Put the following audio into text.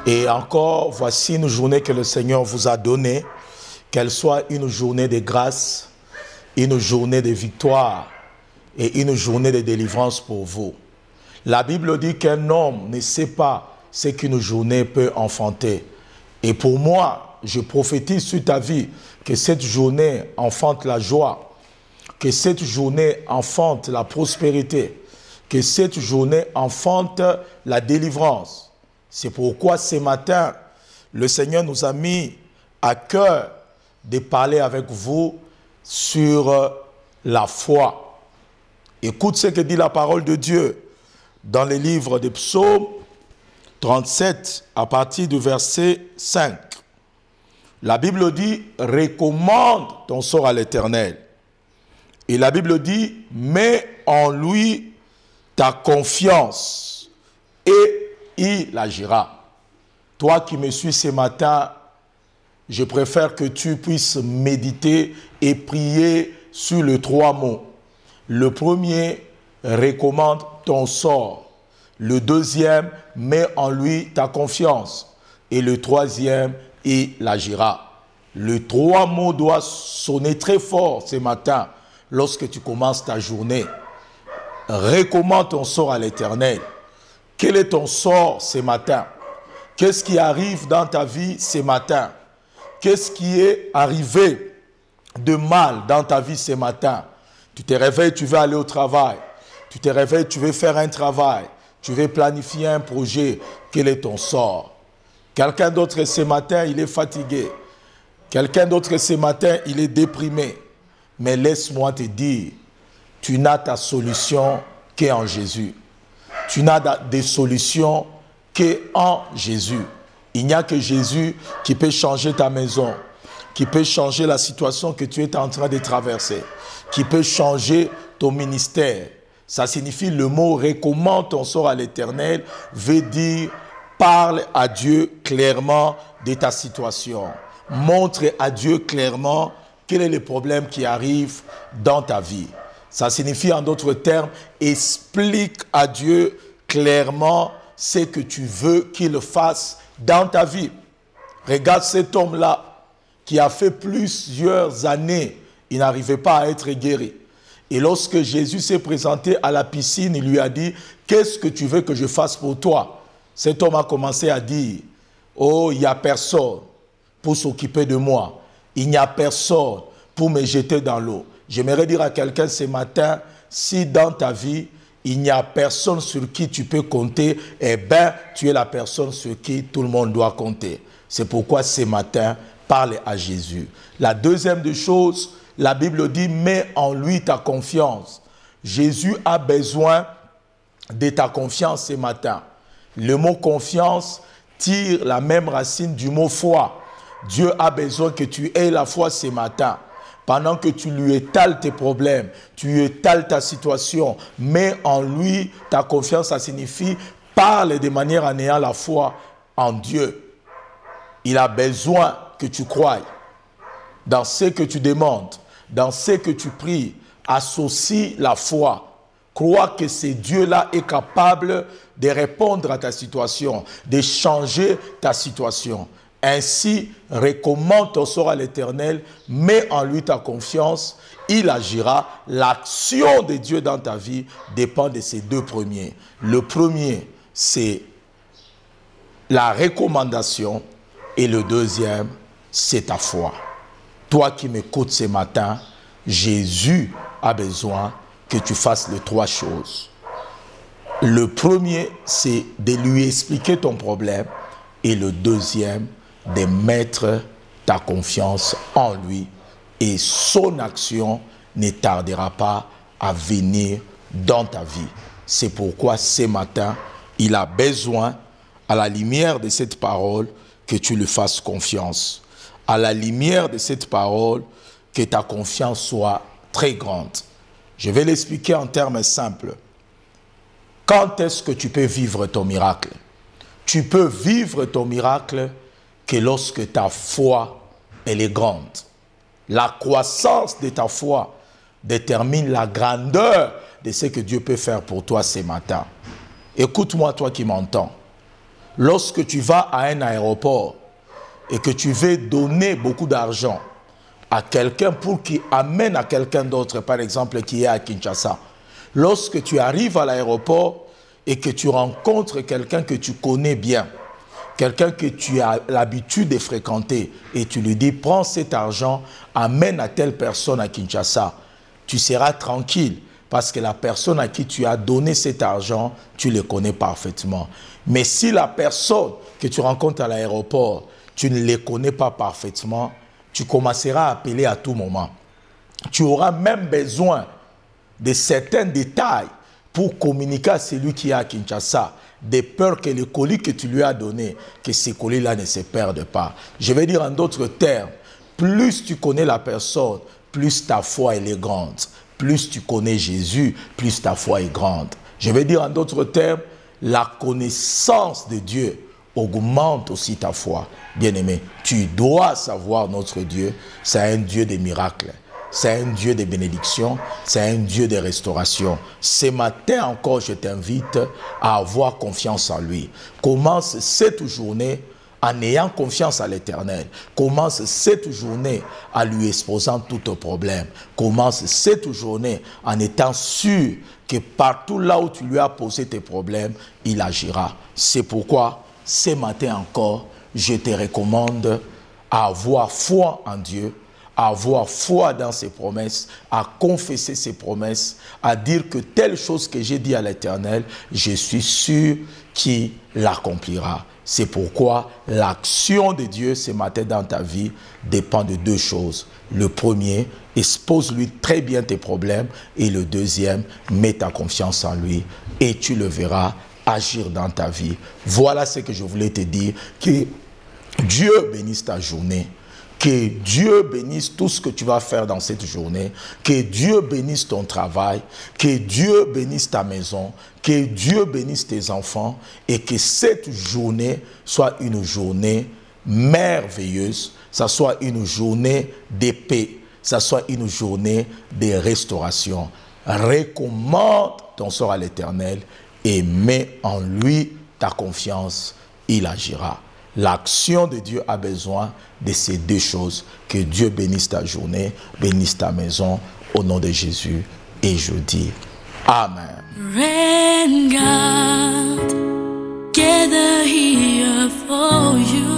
Et encore, voici une journée que le Seigneur vous a donnée, qu'elle soit une journée de grâce, une journée de victoire et une journée de délivrance pour vous. La Bible dit qu'un homme ne sait pas ce qu'une journée peut enfanter. Et pour moi, je prophétise sur ta vie que cette journée enfante la joie, que cette journée enfante la prospérité, que cette journée enfante la délivrance. C'est pourquoi ce matin, le Seigneur nous a mis à cœur de parler avec vous sur la foi. Écoute ce que dit la parole de Dieu dans le livre des Psaumes 37 à partir du verset 5. La Bible dit « Recommande ton sort à l'Éternel ». Et la Bible dit « Mets en lui ta confiance et il agira ». Toi qui me suis ce matin, je préfère que tu puisses méditer et prier sur les 3 mots. Le premier, recommande ton sort. Le deuxième, mets en lui ta confiance. Et le troisième, il agira. Les 3 mots doivent sonner très fort ce matin lorsque tu commences ta journée. Recommande ton sort à l'Éternel. Quel est ton sort ce matin? Qu'est-ce qui arrive dans ta vie ce matin? Qu'est-ce qui est arrivé de mal dans ta vie ce matin? Tu te réveilles, tu veux aller au travail. Tu te réveilles, tu veux faire un travail. Tu veux planifier un projet. Quel est ton sort? Quelqu'un d'autre ce matin, il est fatigué. Quelqu'un d'autre ce matin, il est déprimé. Mais laisse-moi te dire, tu n'as ta solution qu'en Jésus. Tu n'as des solutions qu'en Jésus. Il n'y a que Jésus qui peut changer ta maison, qui peut changer la situation que tu es en train de traverser, qui peut changer ton ministère. Ça signifie le mot « recommande ton sort à l'Éternel » veut dire « parle à Dieu clairement de ta situation ». Montre à Dieu clairement quel est le problème qui arrive dans ta vie. Ça signifie en d'autres termes « explique à Dieu clairement ce que tu veux qu'il fasse dans ta vie ». Regarde cet homme-là qui a fait plusieurs années, il n'arrivait pas à être guéri. Et lorsque Jésus s'est présenté à la piscine, il lui a dit « Qu'est-ce que tu veux que je fasse pour toi ?» Cet homme a commencé à dire « Oh, il n'y a personne pour s'occuper de moi. Il n'y a personne pour me jeter dans l'eau. » J'aimerais dire à quelqu'un ce matin, si dans ta vie, il n'y a personne sur qui tu peux compter, eh bien, tu es la personne sur qui tout le monde doit compter. C'est pourquoi ce matin, parle à Jésus. La deuxième des choses, la Bible dit, mets en lui ta confiance. Jésus a besoin de ta confiance ce matin. Le mot confiance tire la même racine du mot foi. Dieu a besoin que tu aies la foi ce matin. Pendant que tu lui étales tes problèmes, tu lui étales ta situation, mets en lui ta confiance, ça signifie parle de manière en ayant la foi en Dieu. Il a besoin que tu croies dans ce que tu demandes, dans ce que tu pries. Associe la foi. Crois que ce Dieu-là est capable de répondre à ta situation, de changer ta situation. Ainsi, recommande ton sort à l'Éternel, mets en lui ta confiance, il agira. L'action de Dieu dans ta vie dépend de ces 2 premiers. Le premier, c'est la recommandation et le deuxième, c'est ta foi. Toi qui m'écoutes ce matin, Jésus a besoin que tu fasses les 3 choses. Le premier, c'est de lui expliquer ton problème et le deuxième, de mettre ta confiance en lui et son action ne tardera pas à venir dans ta vie. C'est pourquoi ce matin, il a besoin, à la lumière de cette parole, que tu lui fasses confiance. À la lumière de cette parole, que ta confiance soit très grande. Je vais l'expliquer en termes simples. Quand est-ce que tu peux vivre ton miracle? Tu peux vivre ton miracle que lorsque ta foi, elle est grande. La croissance de ta foi détermine la grandeur de ce que Dieu peut faire pour toi ce matin. Écoute-moi, toi qui m'entends. Lorsque tu vas à un aéroport et que tu veux donner beaucoup d'argent à quelqu'un pour qu'il amène à quelqu'un d'autre, par exemple, qui est à Kinshasa. Lorsque tu arrives à l'aéroport et que tu rencontres quelqu'un que tu connais bien, quelqu'un que tu as l'habitude de fréquenter, et tu lui dis, prends cet argent, amène à telle personne à Kinshasa, tu seras tranquille parce que la personne à qui tu as donné cet argent, tu le connais parfaitement. Mais si la personne que tu rencontres à l'aéroport, tu ne les connais pas parfaitement, tu commenceras à appeler à tout moment. Tu auras même besoin de certains détails pour communiquer à celui qui est à Kinshasa, de peur que le colis que tu lui as donné, que ce colis-là ne se perde pas. Je vais dire en d'autres termes, plus tu connais la personne, plus ta foi elle est grande. Plus tu connais Jésus, plus ta foi est grande. Je vais dire en d'autres termes, la connaissance de Dieu augmente aussi ta foi. Bien-aimé, tu dois savoir notre Dieu, c'est un Dieu de miracles, c'est un Dieu de bénédiction, c'est un Dieu de restauration. Ce matin encore, je t'invite à avoir confiance en lui. Commence cette journée en ayant confiance à l'Éternel. Commence cette journée en lui exposant tous tes problèmes. Commence cette journée en étant sûr que partout là où tu lui as posé tes problèmes, il agira. C'est pourquoi, ce matin encore, je te recommande à avoir foi en Dieu, à avoir foi dans ses promesses, à confesser ses promesses, à dire que telle chose que j'ai dit à l'Éternel, je suis sûr qu'il l'accomplira. C'est pourquoi l'action de Dieu ce matin dans ta vie dépend de deux choses. Le premier, expose-lui très bien tes problèmes. Et le deuxième, mets ta confiance en lui et tu le verras agir dans ta vie. Voilà ce que je voulais te dire. Que Dieu bénisse ta journée. Que Dieu bénisse tout ce que tu vas faire dans cette journée. Que Dieu bénisse ton travail. Que Dieu bénisse ta maison. Que Dieu bénisse tes enfants. Et que cette journée soit une journée merveilleuse. Ça soit une journée de paix. Ça soit une journée de restauration. Recommande ton sort à l'Éternel et mets en lui ta confiance. Il agira. L'action de Dieu a besoin de ces deux choses. Que Dieu bénisse ta journée, bénisse ta maison, au nom de Jésus. Et je dis Amen. Rain God, gather here for you.